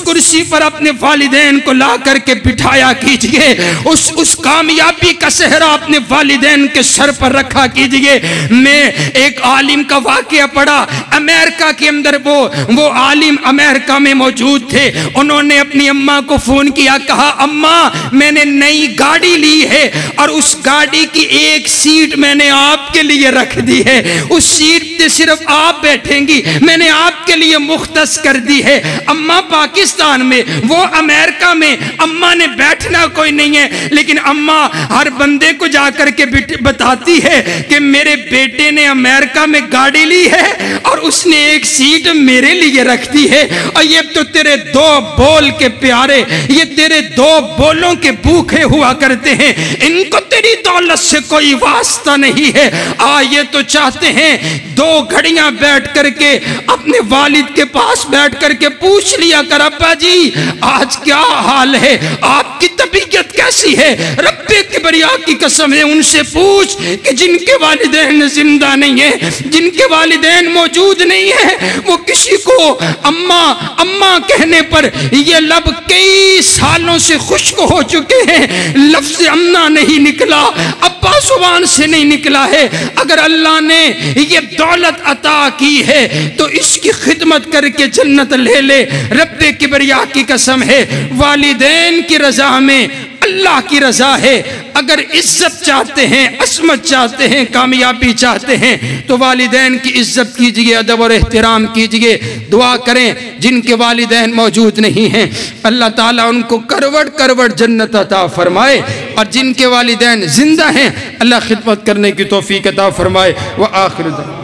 کرسی پر اپنے والدین کو لا کر کے بٹھایا کیجئے، اس کامیابی کا صحرا اپنے والدین کے سر پر رکھا کیجئے۔ میں ایک عالم کا واقعہ پڑھا، امریکہ کے اندر وہ عالم امریکہ میں موجود تھے، انہوں نے اپنی اماں کو فون کیا، کہا اماں میں نے نئی گاڑی لی ہے اور اس گاڑی کی ایک سیٹ میں نے آپ کے لیے رکھ دی ہے، اس سیٹ پہ صرف آپ بیٹھیں گی، میں نے آپ کے لیے مختص کر دی ہے۔ اماں پاکستان میں، وہ امریکہ میں، اماں نے بیٹھنا کوئی نہیں ہے، لیکن اماں ہر بندے کو جا کر کے بتاتی ہے کہ میرے بیٹے نے امریکہ میں گاڑی لی ہے اور اس نے ایک سیٹ میرے لیے رکھ دی ہے، اور یہ تو تیرے دو بول کے پیارے، یہ تیرے دو بولوں کے بھوکے ہوا کرتے ہیں، ان کو تیری دولت سے کوئی واسطہ نہیں ہے۔ یہ تو چاہتے ہیں 2 گھڑیاں بیٹھ کر کے اپنے والد کے پاس بیٹھ کر کے پوچھ لیا کر، ابا جی آج کیا حال ہے، آپ کی طبیعت کیسی ہے؟ رب کبریا کی قسم ہے، ان سے پوچھ کہ جن کے والدین زندہ نہیں ہیں، جن کے والدین موجود نہیں ہیں، وہ کسی کو اماں اماں کہنے پر یہ لب کئی سالوں سے خشک ہو چکے ہیں، لفظ اماں نہیں نکلا، ابا زبان سے نہیں نکلا ہے۔ اگر اللہ نے یہ دولت عطا کی ہے تو اس کی خدمت کر کے جنت لے لے۔ رب کبریا کی قسم ہے، والدین کی رضا میں اللہ کی رضا ہے۔ اگر عزت چاہتے ہیں، عظمت چاہتے ہیں، کامیابی چاہتے ہیں تو والدین کی عزت کیجئے، ادب اور احترام کیجئے، دعا کریں۔ جن کے والدین موجود نہیں ہیں اللہ تعالیٰ ان کو کروڑ جنت عطا فرمائے، اور جن کے والدین زندہ ہیں اللہ خدمت کرنے کی توفیق عطا فرمائے۔ وآخر دعوانا